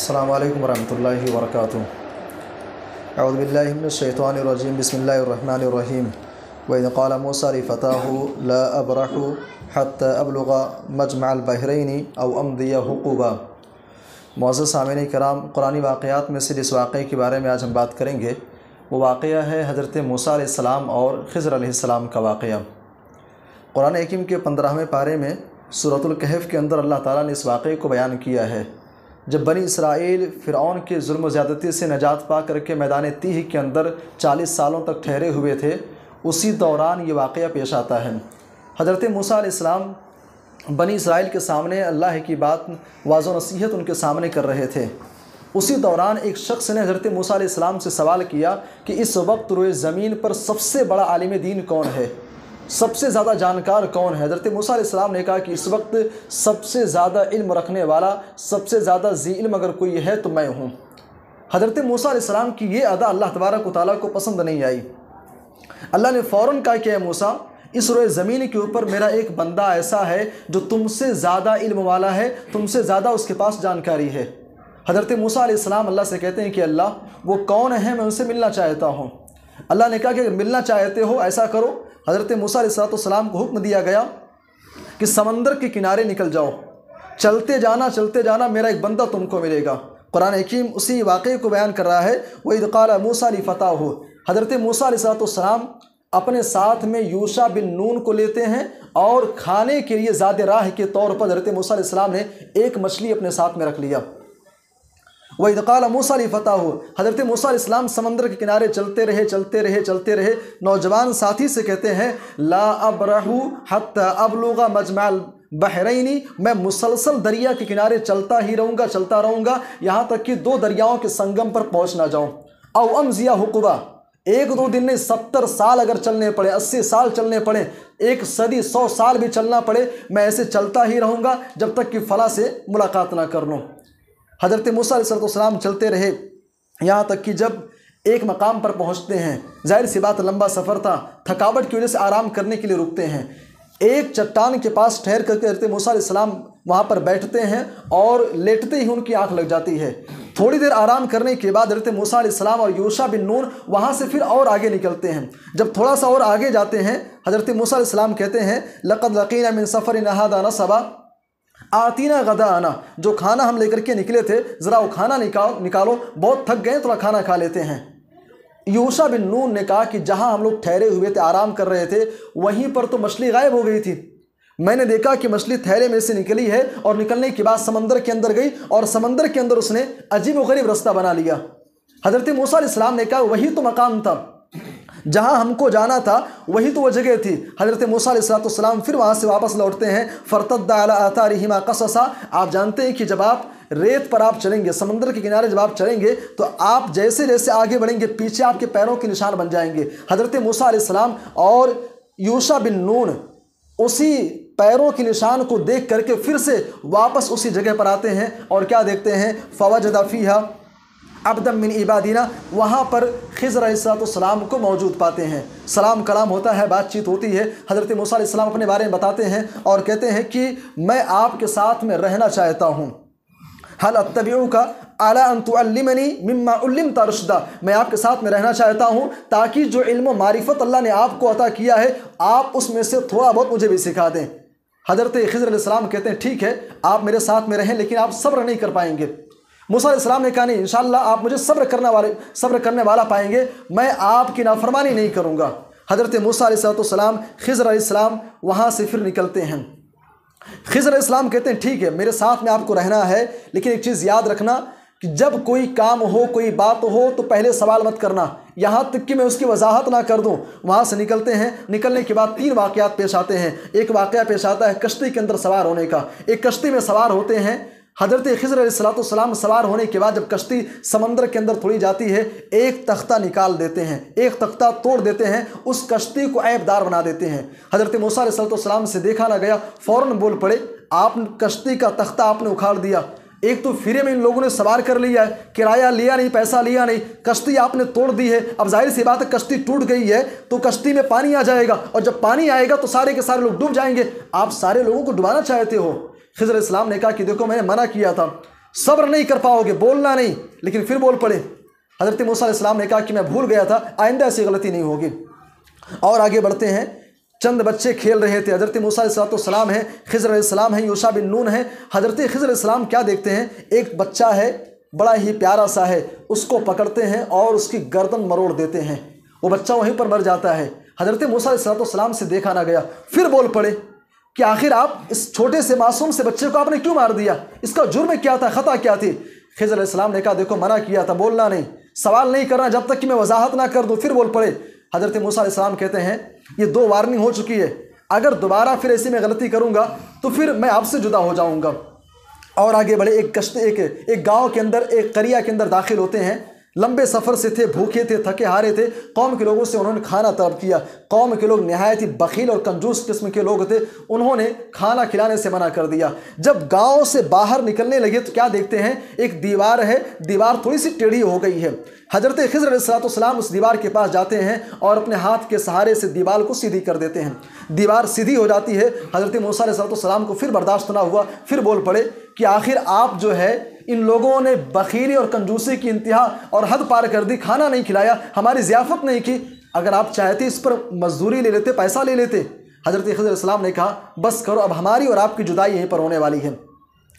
अस्सलामु अलैकुम वरहमतुल्लाहि वबरकातुहू। अऊज़ु बिल्लाहि मिनश शैतानिर रजीम। बिस्मिल्लाहिर रहमानिर रहीम। व इज़ क़ाला मूसा लिफ़ताहु ला अब्रहु हत्ता अब्लुग़ मजमअल बहरैनि औ अमदिय हुक़ुबा। मुअज़्ज़ज़ सामिईन किराम, कुरानी वाक़यात में से जिस वाक़े के बारे में आज हम बात करेंगे वो वाक़या है हज़रत मूसा अलैहिस्सलाम और ख़िज़्र अलैहिस्सलाम का वाक़या। कुरान हकीम के 15वें पारे में सूरतुल कहफ़ के अंदर अल्लाह ताला ने इस वाक़े को बयान किया है। जब बनी इसराइल फ़िरऔन के जुल्म ज़्यादती से निजात पा करके मैदान तीह के अंदर 40 सालों तक ठहरे हुए थे, उसी दौरान ये वाक़या पेश आता है। हज़रत मूसा अलैहिस्सलाम बनी इसराइल के सामने अल्लाह की बात वाज़ो नसीहत उनके सामने कर रहे थे। उसी दौरान एक शख्स ने हज़रत मूसा अलैहिस्सलाम से सवाल किया कि इस वक्त रोए ज़मीन पर सबसे बड़ा आलिम दीन कौन है, सबसे ज़्यादा जानकार कौन है। हज़रत मूसा अलैहिस्सलाम ने कहा कि इस वक्त सबसे ज़्यादा इल्म रखने वाला, सबसे ज़्यादा ज़ी इल्म अगर कोई है तो मैं हूँ। हज़रत मूसा अलैहिस्सलाम की ये अदा अल्लाह तबारक व तआला को पसंद नहीं आई। अल्लाह ने फ़ौरन कहा कि मूसा, इस रोए ज़मीन के ऊपर मेरा एक बंदा ऐसा है जो तुमसे ज़्यादा इल्म वाला है, तुमसे ज़्यादा उसके पास जानकारी है। हज़रत मूसा अलैहिस्सलाम अल्लाह से कहते हैं कि अल्लाह वो कौन है, मैं उनसे मिलना चाहता हूँ। अल्लाह ने कहा कि अगर मिलना चाहते हो ऐसा करो। हज़रत मूसा अलैहिस्सलाम को हुक्म दिया गया कि समंदर के किनारे निकल जाओ, चलते जाना, मेरा एक बंदा तुमको मिलेगा। कुरान हकीम उसी वाक़े को बयान कर रहा है। व इज़ क़ाला मूसा लिफ़ताहु, हज़रत मूसा अलैहिस्सलाम अपने साथ में यूशा बिन नून को लेते हैं और खाने के लिए ज़ाद राह के तौर पर हज़रत मूसा अलैहिस्सलाम ने एक मछली अपने साथ में रख लिया। व इज़ क़ाला मूसा लिफ़ताहु, हज़रत मूसा अलैहिस्सलाम समंदर के किनारे चलते रहे। नौजवान साथी से कहते हैं ला अब्रहु हत्ता अब्लुग़ मजमअल बहरैनि, मैं मुसलसल दरिया के किनारे चलता रहूँगा यहाँ तक कि दो दरियाओं के संगम पर पहुँच ना जाऊँ। औ अमज़िया हुक़ुबा, एक दो दिन नहीं 70 साल अगर चलने पड़े, 80 साल चलने पड़े, 1 सदी 100 साल भी चलना पड़े, मैं ऐसे चलता ही रहूँगा जब तक कि फ़ला से मुलाकात ना कर लूँ। हज़रत मूसा अलैहिस्सलाम चलते रहे यहाँ तक कि जब एक मकाम पर पहुँचते हैं, जाहिर सी बात लंबा सफ़र था, थकावट की वजह से आराम करने के लिए रुकते हैं। एक चट्टान के पास ठहर करके हज़रत मूसा अलैहिस्सलाम वहाँ पर बैठते हैं और लेटते ही उनकी आँख लग जाती है। थोड़ी देर आराम करने के बाद हज़रत मूसा अलैहिस्सलाम और यूशा बिन नून वहाँ से फिर और आगे निकलते हैं। जब थोड़ा सा और आगे जाते हैं, हज़रत मूसा अलैहिस्सलाम कहते हैं लक़द लक़ीना मिन सफ़रिना हाज़ा नसबा आतीना गदाना, जो खाना हम लेकर के निकले थे ज़रा वो खाना निकालो, बहुत थक गए, थोड़ा खाना खा लेते हैं। यूशा बिन नून ने कहा कि जहाँ हम लोग ठहरे हुए थे, आराम कर रहे थे, वहीं पर तो मछली गायब हो गई थी। मैंने देखा कि मछली थैले में से निकली है और निकलने के बाद समंदर के अंदर गई और समंदर के अंदर उसने अजीब व गरीब रास्ता बना लिया। हज़रत मूसा अलैहिस्सलाम ने कहा वही तो मकाम था जहाँ हमको जाना था, वही तो वो जगह थी। हज़रत मूसा अलैहिस्सलाम फिर वहाँ से वापस लौटते हैं। फ़रतद्दा अला आथारिहिमा क़ससा, आप जानते हैं कि जब आप रेत पर आप चलेंगे, समंदर के किनारे जब आप चलेंगे तो आप जैसे जैसे आगे बढ़ेंगे पीछे आपके पैरों के निशान बन जाएंगे। हज़रत मूसा अलैहिस्सलाम और यूशा बिन नून उसी पैरों के निशान को देख करके फिर से वापस उसी जगह पर आते हैं और क्या देखते हैं, फ़वजदा फ़ीहा अब्दम मिन इबादिना, वहाँ पर ख़िज़्र अलैहिस्सलाम को मौजूद पाते हैं। सलाम कलाम होता है, बातचीत होती है। हज़रत मूसा अलैहिस्सलाम अपने बारे में बताते हैं और कहते हैं कि मैं आपके साथ में रहना चाहता हूँ। हल अत्तबिउका अला अन तुअल्लिमनी मिम्मा उल्लिमता रुश्दा, मैं आपके साथ में रहना चाहता हूँ ताकि जो इल्म मारिफत अल्लाह ने आपको अता किया है आप उसमें से थोड़ा बहुत मुझे भी सिखा दें। हज़रत ख़िज़्र अलैहिस्सलाम कहते हैं ठीक है, आप मेरे साथ में रहें, लेकिन आप सब्र नहीं कर पाएंगे। मूसा अलैहिस्सलाम ने कहा नहीं, इंशाअल्लाह आप मुझे सब्र करने वाला पाएंगे, मैं आपकी नाफरमानी नहीं करूँगा। हज़रत मूसा अलैहिस्सलाम ख़िज़्र अलैहिस्सलाम वहाँ से फिर निकलते हैं। ख़िज़्र अलैहिस्सलाम कहते हैं ठीक है, मेरे साथ में आपको रहना है, लेकिन एक चीज़ याद रखना कि जब कोई काम हो, कोई बात हो तो पहले सवाल मत करना, यहाँ तक कि मैं उसकी वजाहत ना कर दूँ। वहाँ से निकलते हैं। निकलने के बाद 3 वाक़यात पेश आते हैं। एक वाक़या पेश आता है कश्ती के अंदर सवार होने का। एक कश्ती में सवार होते हैं। हज़रत ख़िज़्र अलैहिस्सलाम सवार होने के बाद जब कश्ती समंदर के अंदर थोड़ी जाती है, एक तख्ता निकाल देते हैं, एक तख्ता तोड़ देते हैं, उस कश्ती को ऐबदार बना देते हैं। हज़रत मूसा अलैहिस्सलाम से देखा ना गया, फ़ौरन बोल पड़े आप कश्ती का तख्ता आपने उखाड़ दिया। एक तो फिरे में इन लोगों ने सवार कर लिया है, किराया लिया नहीं, पैसा लिया नहीं, कश्ती आपने तोड़ दी है। अब जाहिर सी बात है कश्ती टूट गई है तो कश्ती में पानी आ जाएगा और जब पानी आएगा तो सारे के सारे लोग डूब जाएंगे। आप सारे लोगों को डुबाना चाहते हो। ख़िज़्र अलैहिस्सलाम ने कहा कि देखो मैंने मना किया था सब्र नहीं कर पाओगे, बोलना नहीं, लेकिन फिर बोल पड़े। हज़रत मूसा अलैहिस्सलाम ने कहा कि मैं भूल गया था, आइंदा ऐसी गलती नहीं होगी। और आगे बढ़ते हैं। चंद बच्चे खेल रहे थे। हज़रत मूसा अलैहिस्सलाम है, खिज़र अलैहिस्सलाम है, यूशा बिन नून है। हज़रत खिज़र अलैहिस्सलाम क्या देखते हैं, एक बच्चा है, बड़ा ही प्यारा सा है, उसको पकड़ते हैं और उसकी गर्दन मरोड़ देते हैं। वो बच्चा वहीं पर मर जाता है। हज़रत मूसा अलैहिस्सलाम से देखा ना गया, फिर बोल पड़े कि आखिर आप इस छोटे से मासूम से बच्चे को आपने क्यों मार दिया, इसका जुर्म क्या था, ख़ता क्या थी। खिज़र अलैहिस्सलाम ने कहा देखो मना किया था, बोलना नहीं, सवाल नहीं करना जब तक कि मैं वजाहत ना कर दूँ। फिर बोल पड़े। हज़रत मूसा अलैहिस्सलाम कहते हैं ये 2 वार्निंग हो चुकी है, अगर दोबारा फिर ऐसी मैं गलती करूँगा तो फिर मैं आपसे जुदा हो जाऊँगा। और आगे बढ़े। एक गाँव के अंदर, एक करिया के अंदर दाखिल होते हैं। लंबे सफ़र से थे, भूखे थे, थके हारे थे। कौम के लोगों से उन्होंने खाना तलब किया। कौम के लोग नहायत ही बखील और कंजूस किस्म के लोग थे, उन्होंने खाना खिलाने से मना कर दिया। जब गांव से बाहर निकलने लगे तो क्या देखते हैं, एक दीवार है, दीवार थोड़ी सी टेढ़ी हो गई है। हज़रत खिज़र अलैहिस्सलाम उस दीवार के पास जाते हैं और अपने हाथ के सहारे से दीवार को सीधी कर देते हैं। दीवार सीधी हो जाती है। हज़रत मूसा अलैहिस्सलाम को फिर बर्दाश्त ना हुआ, फिर बोल पड़े कि आखिर आप जो है, इन लोगों ने बखीली और कंजूसी की इंतहा और हद पार कर दी, खाना नहीं खिलाया, हमारी ज़ियाफ़त नहीं की। अगर आप चाहते इस पर मजदूरी ले लेते, पैसा ले लेते। हज़रत खिज़र अलैहिस्सलाम ने कहा बस करो, अब हमारी और आपकी जुदाई यहीं पर होने वाली है।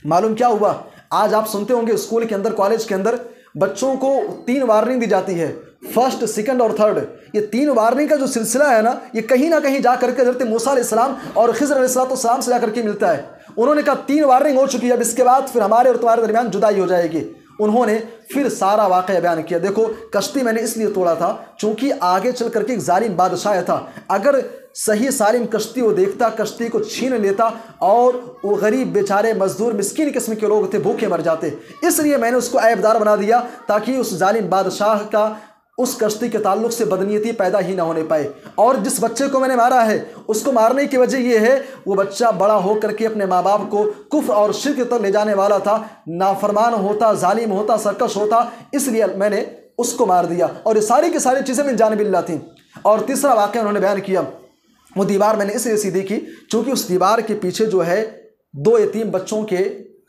मालूम क्या हुआ, आज आप सुनते होंगे स्कूल के अंदर, कॉलेज के अंदर बच्चों को 3 वार्निंग दी जाती है, फर्स्ट, सेकंड और थर्ड। ये 3 वार्निंग का जो सिलसिला है ना, ये कहीं ना कहीं जा करके हज़रत मूसा अलैहिस्सलाम और खिज़र अलैहिस्सलाम से जाकर के मिलता है। उन्होंने कहा 3 वार्निंग हो चुकी है, अब इसके बाद फिर हमारे और तुम्हारे दरमियान जुदाई हो जाएगी। उन्होंने फिर सारा वाक़या बयान किया। देखो कश्ती मैंने इसलिए तोड़ा था चूँकि आगे चल करके एक जालिम बादशाह था, अगर सही सालिम कश्ती वो देखता, कश्ती को छीन लेता और वो गरीब बेचारे मजदूर मिस्कीन किस्म के लोग थे, भूखे मर जाते। इसलिए मैंने उसको ऐबदार बना दिया ताकि उस जालिम बादशाह का उस कश्ती के ताल्लुक से बदनीयती पैदा ही ना होने पाए। और जिस बच्चे को मैंने मारा है, उसको मारने की वजह यह है, वो बच्चा बड़ा हो करके अपने माँ बाप को कुफ्र और शिर्क तक ले जाने वाला था, नाफरमान होता, जालिम होता, सरकश होता, इसलिए मैंने उसको मार दिया। और ये सारी की सारी चीज़ें मिन जानिबिल्लाह थी। और तीसरा वाक़या उन्होंने बयान किया, वो दीवार मैंने इसलिए सीधी की चूँकि उस दीवार के पीछे जो है 2 यतीम बच्चों के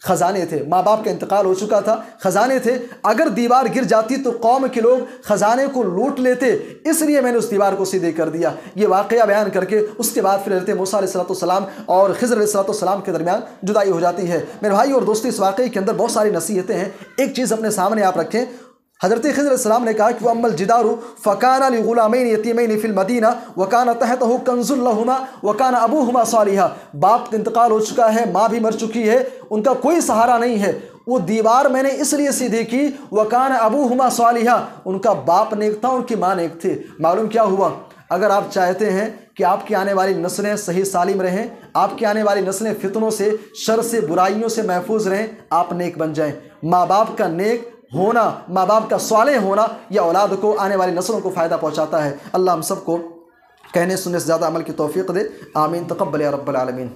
ख़जाने थे, माँ बाप का इंतकाल हो चुका था, ख़जाने थे। अगर दीवार गिर जाती तो कौम के लोग ख़जाने को लूट लेते, इसलिए मैंने उस दीवार को सीधे कर दिया। ये वाक़या बयान करके उसके बाद फिर हज़रत मूसा अलैहिस्सलाम और खिज़र अलैहिस्सलाम के दरमियान जुदाई हो जाती है। मेरे भाई और दोस्तों, इस वाक़े के अंदर बहुत सारी नसीहतें हैं। एक चीज़ अपने सामने आप रखें, हज़रत खिज़र अलैहिस्सलाम ने कहा कि वअम्मल जिदारु फ़काना लिग़ुलामैनि यतीमैनि फ़िल मदीना वकाना तहतहु कंज़ुल लहुमा वकाना अबूहुमा सालिहा। बाप का इंतकाल हो चुका है, माँ भी मर चुकी है, उनका कोई सहारा नहीं है। वो दीवार मैंने इसलिए सीधी की, वकाना अबूहुमा सालिहा, उनका बाप नेक था, उनकी माँ नेक थी। मालूम क्या हुआ, अगर आप चाहते हैं कि आपकी आने वाली नस्लें सही सालिम रहें, आपकी आने वाली नस्लें फितनों से, शर से, बुराइयों से महफूज रहें, आप नेक बन जाएं। माँ बाप का नेक होना, माँ बाप का सालेह होना, यह औलाद को, आने वाली नस्लों को फ़ायदा पहुँचाता है। अल्लाह हम सबको कहने सुनने से ज़्यादा अमल की तौफीक दे। आमीन। तक़ब्बल या रब्बल आलमीन।